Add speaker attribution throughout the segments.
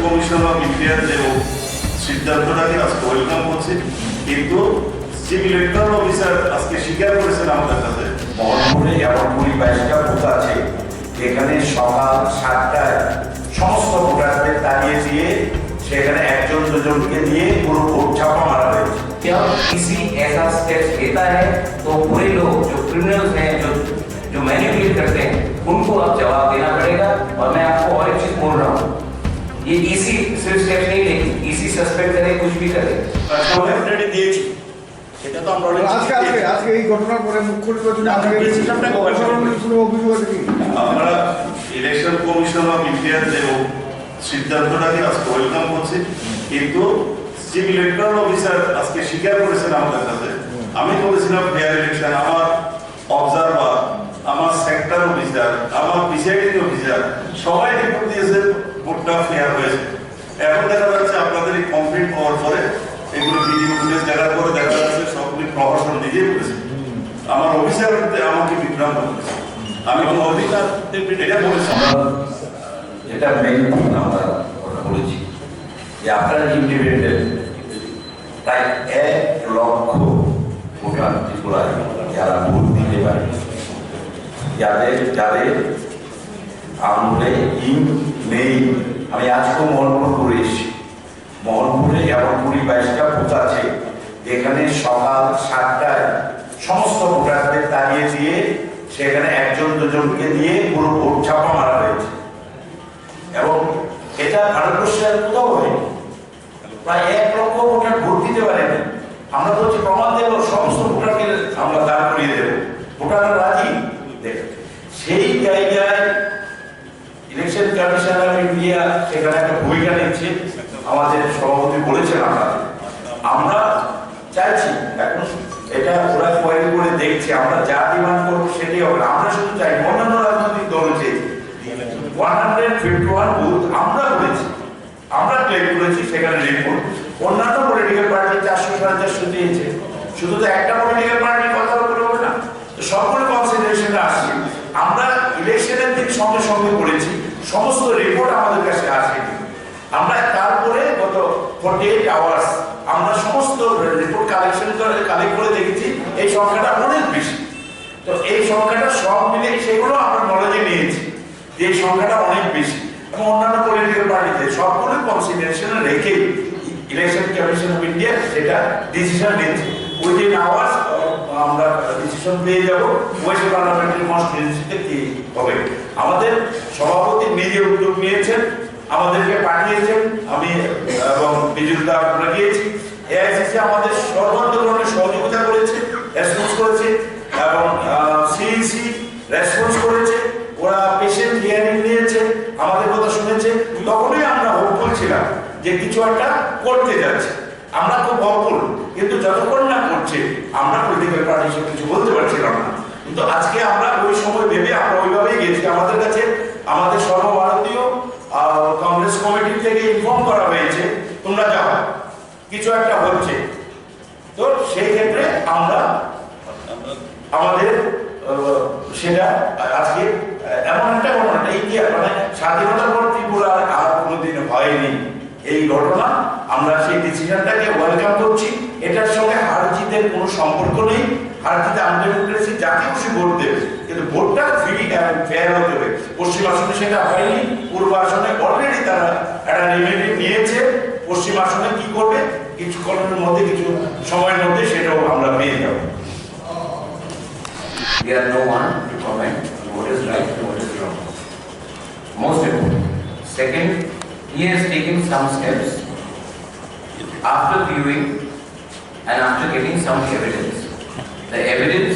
Speaker 1: Commission of ইন্ডিয়ার যে সিদ্ধান্তটাকে আজকে ওয়েলকাম করছি, কিন্তু চিফ ইলেকট্রাল অফিসার আজকে স্বীকার করেছেন আমাদের কাছে
Speaker 2: মহরমপুরে এমন ২০-২২টা বুথ আছে যেখানে সকাল ৭টায় সমস্ত ভোটারদের তাড়িয়ে দিয়ে সেখানে একজন দুজনকে দিয়ে পুরো ভোট ছাপা মারা হয়েছে।
Speaker 3: जब किसी ऐसा स्टेप्स लेता है तो बुरे लोग जो क्रिमिनल्स हैं जो मैनिपुलेट करते हैं उनको अब जवाब देना पड़ेगा। और मैं आपको और एक चीज बोल रहा हूँ, ये इसी सिर्फ स्टेप्स नहीं लेगी, इसी सस्पेक्ट करे कुछ भी करे।
Speaker 1: অলরেডি দিয়েছি, সেটা তো আমরা
Speaker 4: আজকে এই ঘটনার পরে মুখ্য নির্বাচনে অভিযোগ আছে কি?
Speaker 1: আমরা ইলেকশন কমিশন অফ ইন্ডিয়ার যে সিদ্ধান্তটাকে আজকে ওয়েলকাম করছি, কিন্তু চিফ ইলেকট্রাল অফিসার আজকে স্বীকার করেছেন আমাদের কাছে। আমি বলেছিলাম ফেয়ার ইলেকশন, আমার অবজারভার, আমার সেক্টর অফিসার, আমার প্রিসাইডিং অফিসার সবাই রিপোর্ট দিয়েছে ভোটটা ফেয়ার হয়েছে। এখন দেখা যাচ্ছে আপনাদের এই কমপ্লিট হওয়ার পরে এগুলো ভিডিও ফুটেজ দেখার পরে দেখা যাচ্ছে সবগুলি প্রশাসন নিজেই করেছে। আমার অফিসার আমাকে বিভ্রান্ত করেছে, আমি কোনো অধিকার এটা বলেছি।
Speaker 2: যেটা মেইন আমরা কথা বলেছি যে আপনারা ইন্ডিপেন্ডেন্ট, তাই ১ লক্ষ ভোটার ত্রিপুরায় যারা ভোট দিতে পারে, যাদের আমলে ইন নেই। আমি আজকেও মহরমপুর করে এসেছি, মহরমপুরে এমন ২০-২২টা বুথ আছে যেখানে সকাল ৭টায় সমস্ত ভোটারদের তাড়িয়ে দিয়ে সেখানে একজন দুজনকে দিয়ে পুরো ভোট ছাপা মারা হয়েছে। এবং এটা ভারতবর্ষের কোথাও হয়নি। প্রায় ১ লক্ষ ভোটার ভোট দিতে পারেন। আমরা তো হচ্ছে প্রমাণ দেবো, সমস্ত ভোটারকে আমরা দাঁড় করিয়ে দেবো, ভোটাররা রাজি। সেই জায়গায় ইলেকশন কমিশন অফ ইন্ডিয়া সেখানে একটা ভূমিকা নিচ্ছে। আমাদের সভাপতি বলেছেন আমরা চাইছি, এখন এটা ওরা কোয়ারি করে দেখছে, আমরা যা ডিমান্ড করবো সেটাই হবে। আমরা শুধু চাই, অন্যান্য রাজনৈতিক দল হচ্ছে 151 বুথ আমরা করেছি, আমরা ক্লেম করেছি সেখানে রিপোর্ট। অন্যান্য পলিটিক্যাল পার্টি 400-450 দিয়েছে, শুধু তো একটা পলিটিক্যাল পার্টির কথা বলে হবে না, তো সবগুলো কনসিডারেশনে আসছে। আমরা ইলেকশনের দিন সঙ্গে সঙ্গে করেছি, সমস্ত রিপোর্ট আমাদের কাছে আসেনি। আমরা তারপরে গত 48 আওয়ার্স আমরা সমস্ত রিপোর্ট কালেক্ট করে দেখেছি এই সংখ্যাটা অনেক বেশি। তো এই সংখ্যাটা সব মিলে সেগুলো আমরা নলেজে নিয়েছি যে এই সংখ্যাটা অনেক বেশি, এবং অন্যান্য পলিটিক্যাল পার্টিতে সবগুলো কনসিডারেশনে রেখে ইলেকশন কমিশন অফ ইন্ডিয়া সেটা ডিসিশন নিচ্ছে। উইদিন আওয়ার্স আমরা ডিসিশন পেয়ে যাব ওয়েস্ট পার্লামেন্টারি কনস্টিটিউয়েন্সিতে কি হবে। আমাদের সভাপতি নিজে উদ্যোগ নিয়েছেন, আমাদেরকে পাঠিয়েছেন, আমি এবং বিজুদা আমরা গিয়েছি। এআইসিসি আমাদের সর্বান্ত ধরনের সহযোগিতা করেছে, রেসপন্স করেছে, এবং সিইসি রেসপন্স করেছে। ওরা পেশেন্ট হিয়ারিং নিয়েছে, আমাদের কথা শুনেছে। তখনই আমরা হোপফুল ছিলাম যে কিছু একটা করতে যাচ্ছে, আমরা খুব হোপফুল। কিন্তু যতক্ষণ না করছে আমরা পলিটিক্যাল পার্টি হিসেবে কিছু বলতে পারছিলাম না। কিন্তু আজকে আমরা ওই সময় ভেবে আমরা ওইভাবেই গেছি। আমাদের কাছে আমাদের সর্বভারতীয় কংগ্রেস কমিটি থেকে ইনফর্ম করা হয়েছে তোমরা যাও, কিছু একটা হচ্ছে। তো সেই ক্ষেত্রে আমরা আমাদের সেটা আজকে এমন একটা ঘটনা, এই কি মানে স্বাধীনতার পর ত্রিপুরার আর কোনোদিন হয়নি এই ঘটনা। আমরা সেই ডিসিশনটাকে ওয়েলকাম করছি। এটার সঙ্গে হার জিতের কোনো সম্পর্ক নেই। হার জিতে আনডেমোক্রেসি যাকে খুশি ভোট দেবে, কিন্তু ভোটটা ফ্রি এবং ফেয়ার হতে হবে। পশ্চিম আসনে সেটা হয়নি, পূর্ব আসনে অলরেডি তারা একটা রেমেডি নিয়েছে। পশ্চিম আসনে কি করবে কিছুক্ষণের মধ্যে, কিছু সময়ের মধ্যে সেটাও আমরা পেয়ে যাব।
Speaker 3: We are no one to comment what is right and what is wrong. Most important. Second, he has taken some steps after viewing and after getting some evidence. The evidence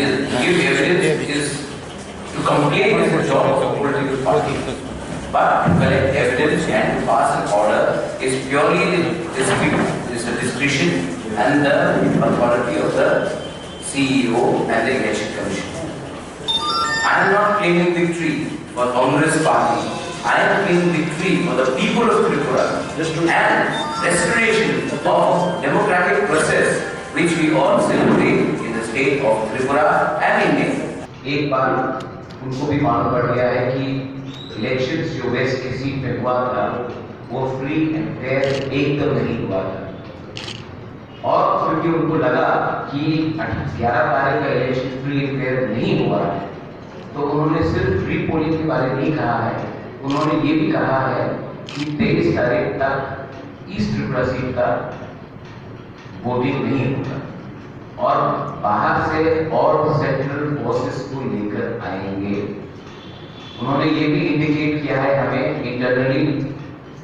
Speaker 3: is to give evidence is to complete the job of a political party. But to collect evidence and to pass an order is purely the discretion and the authority of the CEO and the Election Commission. I am not claiming victory for Congress Party. I am claiming victory for the people of Tripura and restoration of democratic process which we all celebrate in the state of Tripura and India. एक बार उनको भी मालूम पड़ गया है कि elections जो waste की सीट में हुआ था वो फ्री एंड फेयर एकदम नहीं हुआ था, और क्योंकि उनको लगा कि 11 तारीख का इलेक्शन फ्री एंड फेयर नहीं हुआ है, तो उन्होंने सिर्फ फ्री पोलिंग के बारे में नहीं कहा है, उन्होंने ये भी कहा है कि 23 तारीख तक ईस्ट त्रिपुरा सीट का वोटिंग नहीं होगा और बाहर से और सेंट्रल फोर्सेस को लेकर आएंगे। उन्होंने ये भी इंडिकेट किया है हमें इंटरनली,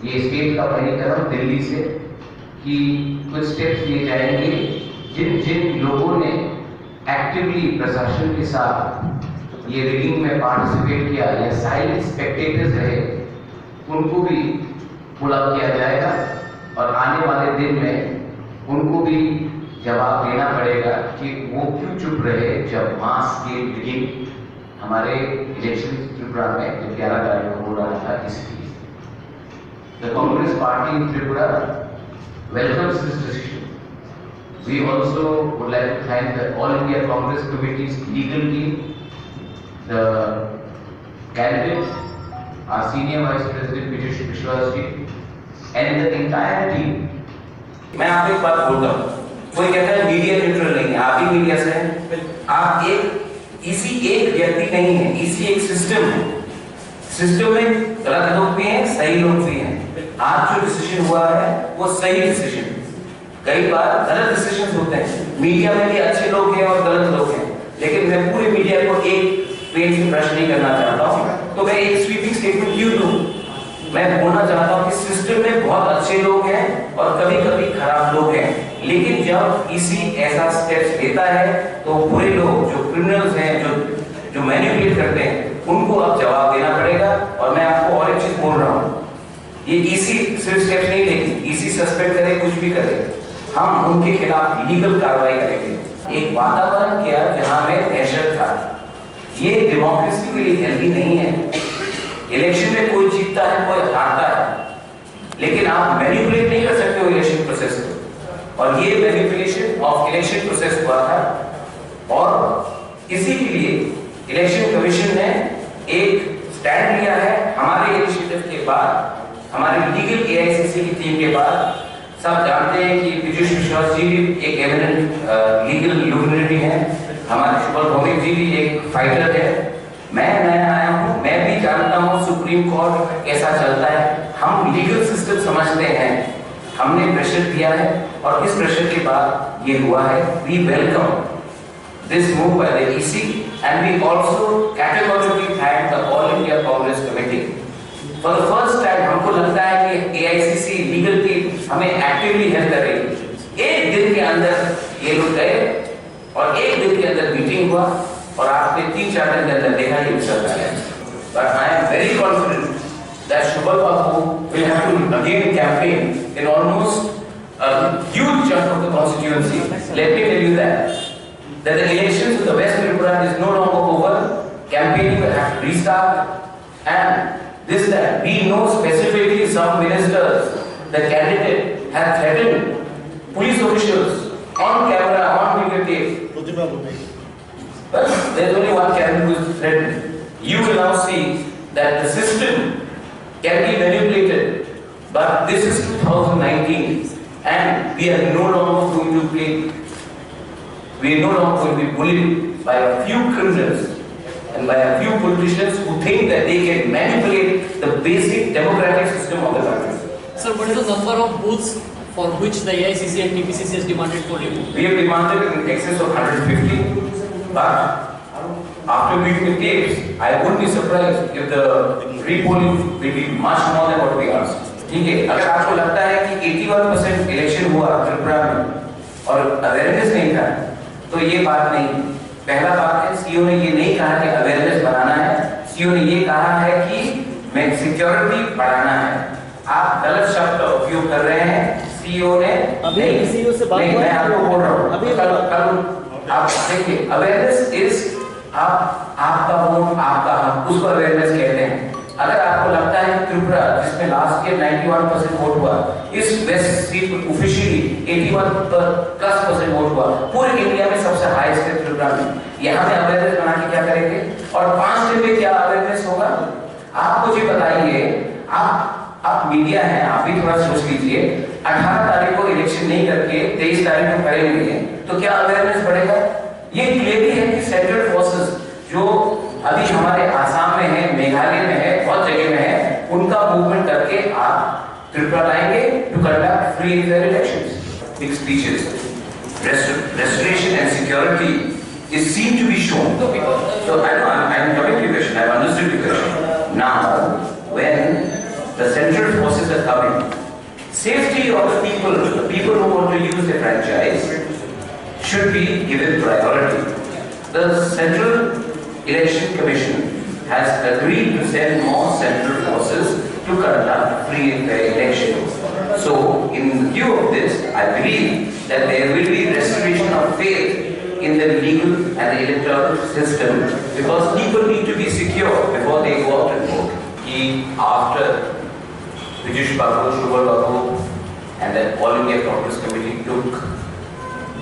Speaker 3: ये स्टेट का परिक्रम दिल्ली से, कि कुछ स्टेप्स लिए जाएंगे जिन जिन लोगों ने एक्टिवली प्रशासन के साथ ये रिगिंग में पार्टिसिपेट किया या साइलेंट स्पेक्टेटर्स रहे, उनको भी पुल अप किया जाएगा और आने वाले दिन में उनको भी जवाब देना पड़ेगा कि वो क्यों चुप रहे जब मास स्केल रिगिंग हमारे इलेक्शन त्रिपुरा में 11 तारीख को हो रहा था। इसलिए the Congress party in Tripura welcomes this decision. We also would like to thank the All India Congress Committee's legal team, the candidate, our Senior Vice President Vijay Vishwas ji, and the entire team.
Speaker 5: मैं आपको एक बात बोलता हूँ, कोई कहता है media neutral नहीं है, आप भी मीडिया से हैं, आप इसी एक व्यक्ति नहीं है, इसी एक सिस्टम है, सिस्टम में गलत लोग भी हैं, सही लोग भी हैं। आज जो डिसीजन हुआ है वो सही डिसीजन, कई बार गलत डिसीजन होते हैं, मीडिया में भी अच्छे लोग हैं और गलत लोग हैं, लेकिन मैं पूरे मीडिया को एक पेज से ब्रश नहीं करना चाहता हूँ, तो मैं एक स्वीपिंग स्टेटमेंट क्यों दूं? मैं बोलना चाहता हूँ कि सिस्टम में बहुत अच्छे लोग हैं और कभी कभी खराब लोग हैं, लेकिन जब इसी ऐसा स्टेप्स लेता है तो बुरे लोग जो क्रिमिनल्स हैं, जो मैनिपुलेट करते हैं, उनको अब जवाब देना पड़ेगा। और मैं आपको और एक चीज बोल रहा हूँ, ये इसी सिर्फ स्टेप्स नहीं लेगी, इसी सस्पेंड करे, कुछ भी करे, हम उनके खिलाफ लीगल कार्रवाई करेंगे। एक वातावरण किया जहां में दहशत था, ये डेमोक्रेसी के लिए हेल्दी नहीं है। इलेक्शन में कोई जीतता है, कोई हारता है, लेकिन आप मैनिपुलेट नहीं कर सकते हो इलेक्शन प्रोसेस को, और ये मैनिपुलेशन ऑफ इलेक्शन प्रोसेस हुआ था। और इसी के लिए इलेक्शन कमीशन ने एक स्टैंड लिया है हमारे इनिशिएटिव के बाद, हमारे लीगल एआईसीसी की टीम के बाद। सब जानते हैं कि विजय विश्वास जी भी एक एमिनेंट लीगल लुमिनरी है, हमारे शुभल भौमिक जी भी एक फाइटर है, मैं नया आया हूँ, मैं भी जानता हूँ सुप्रीम कोर्ट कैसा चलता है, हम लीगल सिस्टम समझते हैं, हमने प्रेशर दिया है और इस प्रेशर के बाद ये हुआ है। We welcome this move by the EC and we also categorically thank the All India Congress Committee. For the first time हमको लगता है कि एआईसीसी लीगल टीम हमें एक्टिवली हेल्प कर रही है। एक दिन के अंदर ये लोग गए और एक दिन के अंदर मीटिंग हुआ और आपने 3-4 दिन के अंदर देखा ये रिजल्ट आया। But I am very confident that Shubhal Babu will have to again campaign in almost a huge chunk of the constituency. Let me tell you that the elections in the West Tripura is no longer over. Campaigning will have to restart, and this that we know specifically some ministers, the candidate have threatened police officials on camera, on videotape. But there's only one candidate who is threatened. You will now see that the system can be manipulated, but this is 2019 and we are no longer going to play. We are no longer going to be bullied by a few criminals and by a few politicians who think that they can manipulate the basic democratic system of the country.
Speaker 6: Sir, what is the number of booths for which the AICC and TPCC has demanded for you?
Speaker 5: We have demanded in excess of 150, but after meeting the tapes, I wouldn't be surprised if the repolling will be much more than what we asked. ठीक है, अगर आपको लगता है कि 81% election हुआ त्रिपुरा में और अवेयरनेस नहीं था, तो ये बात नहीं। पहला बात है, सीओ ने ये नहीं कहा कि अवेयरनेस बनाना है, सीओ ने ये कहा है कि मैं सिक्योरिटी बढ़ाना है। आप गलत शब्द का उपयोग कर रहे हैं। सीओ ने
Speaker 6: अभी सीओ से बात
Speaker 5: नहीं, मैं आपको बोल रहा हूँ, कल आप देखिए, अवेयरनेस इज आपका वोट आपका हक, उसको अवेयरनेस कहते हैं। अगर आपको लगता है कि त्रिपुरा जिसमें लास्ट ईयर 91% वोट हुआ, इस वेस्ट सीट पर ऑफिशियली 81+% वोट हुआ, पूरे इंडिया में सबसे हाईएस्ट है त्रिपुरा में, यहाँ पे अवेयरनेस बना के क्या करेंगे? और 5 दिन में क्या अवेयरनेस होगा? आप मुझे बताइए, आप मीडिया हैं, आप भी थोड़ा सोच लीजिए, 18 तारीख को इलेक्शन नहीं करके 23 तारीख को करेंगे तो क्या अवेयरनेस बढ़ेगा? ये क्लियरली है कि सेंट्रल फोर्सेस जो अभी हमारे आसाम में है, मेघालय में है, बहुत जगह में है, उनका मूवमेंट करके आप त्रिपुरा लाएंगे to conduct free and fair elections. Big speeches, restoration and security is seen to be shown. So I know I'm coming to your question. I've understood your question. Now, when the central forces are coming, safety of the people who want to use the franchise, should be given priority. The Central Election Commission has agreed to send more central forces to conduct free and fair elections. So, in view of this, I believe that there will be restoration of faith in the legal and the electoral system, because people need to be secure before they go out and vote. After Vijush Babu, Shubal Babu, and the All India Congress Committee took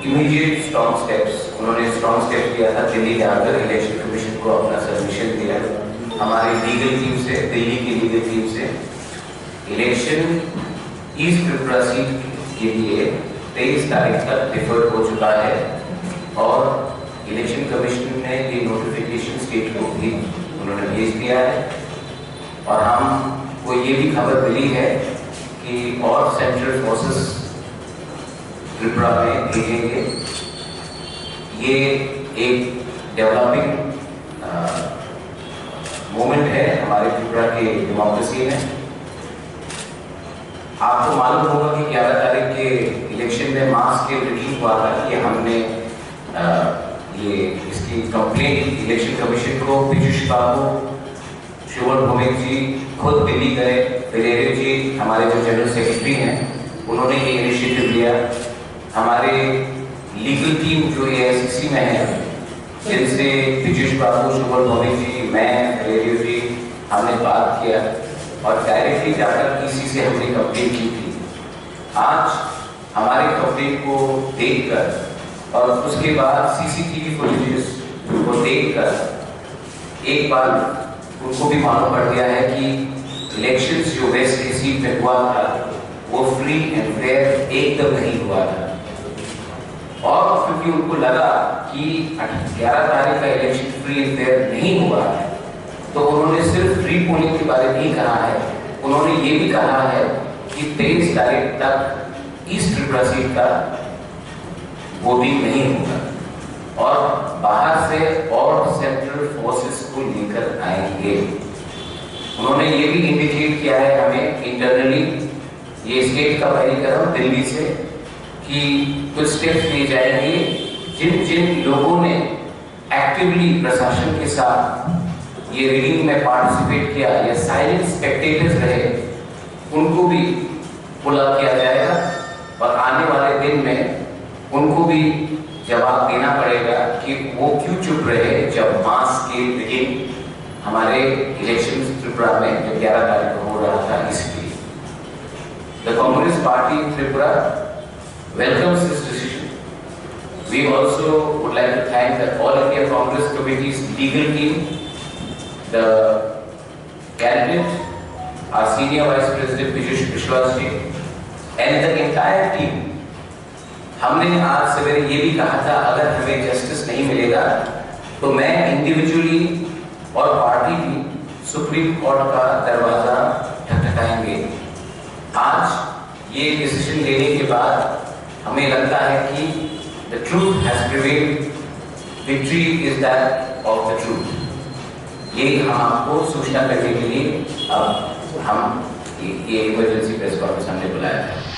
Speaker 5: immediate strong steps. उन्होंने strong steps लिया था, दिल्ली जाकर election commission को अपना submission दिया. हमारी legal team से, दिल्ली की लीगल टीम से इलेक्शन ईस्ट त्रिपुरा सीट के लिए 23 तारीख तक डिफर हो चुका है और इलेक्शन कमीशन ने ये नोटिफिकेशन स्टेट को भी उन्होंने भेज दिया है. और हमको ये भी खबर मिली है कि और सेंट्रल फोर्सेस त्रिपुरा में भेजेंगे. ये एक डेवलपिंग मोमेंट है हमारे त्रिपुरा के डेमोक्रेसी में. आपको मालूम होगा कि 11 तारीख के इलेक्शन में मास के रिलीज हुआ था कि हमने ये इसकी कंप्लेंट इलेक्शन कमीशन को विजुष बाबू, शुभल भौमिक जी खुद दिल्ली गए, फिलेरियो जी हमारे जो जनरल सेक्रेटरी हैं उन्होंने ये इनिशिएटिव लिया. हमारे लीगल टीम जो AICC में है, जिनसे विजुष बाबू, शुभल भौमिक जी, मैं, फिलेरियो जी हमने बात किया और डायरेक्टली जाकर EC से हमने कंप्लेंट की थी. आज हमारे कंप्लेंट को देखकर और उसके बाद CCTV फुटेजेस को देखकर एक बार उनको भी मालूम पड़ गया है कि इलेक्शंस जो वेस्ट की सीट में हुआ था वो फ्री एंड फेयर एकदम नहीं हुआ था. और क्योंकि उनको लगा कि 11 तारीख का इलेक्शन फ्री एंड फेयर नहीं हुआ है तो उन्होंने सिर्फ फ्री पोलिंग के बारे में नहीं कहा है, उन्होंने ये भी कहा है कि 23 तारीख तक ईस्ट त्रिपुरा सीट का वोटिंग नहीं होगा और बाहर से और सेंट्रल फोर्सेस को लेकर आएंगे. उन्होंने ये भी इंडिकेट किया है हमें इंटरनली, ये स्टेट का परिक्रम दिल्ली से, कि कुछ स्टेप्स लिए जाएंगे जिन जिन लोगों ने एक्टिवली प्रशासन के साथ ये रीडिंग में पार्टिसिपेट किया या साइलेंट स्पेक्टेटर्स रहे, उनको भी पुल अप किया जाएगा और आने वाले दिन में उनको भी जवाब देना पड़ेगा कि वो क्यों चुप रहे जब मास स्केल रीडिंग हमारे इलेक्शन त्रिपुरा में जब 11 तारीख को हो रहा था. इसलिए the Congress party in Tripura welcomes this decision. We also would like to thank the All India Congress Committee's legal team, the cabinet, our senior vice president Vijush Vishwas ji, and the entire team. हमने आज सवेरे ये भी कहा था अगर हमें justice नहीं मिलेगा तो मैं इंडिविजुअली और पार्टी भी सुप्रीम कोर्ट का दरवाजा ठकठकाएंगे. आज ये डिसीजन लेने के बाद हमें लगता है कि the truth has prevailed, victory is that of the truth. ये हम आपको सूचना करने के लिए अब हम ये इमरजेंसी प्रेस कॉन्फ्रेंस हमने बुलाया है.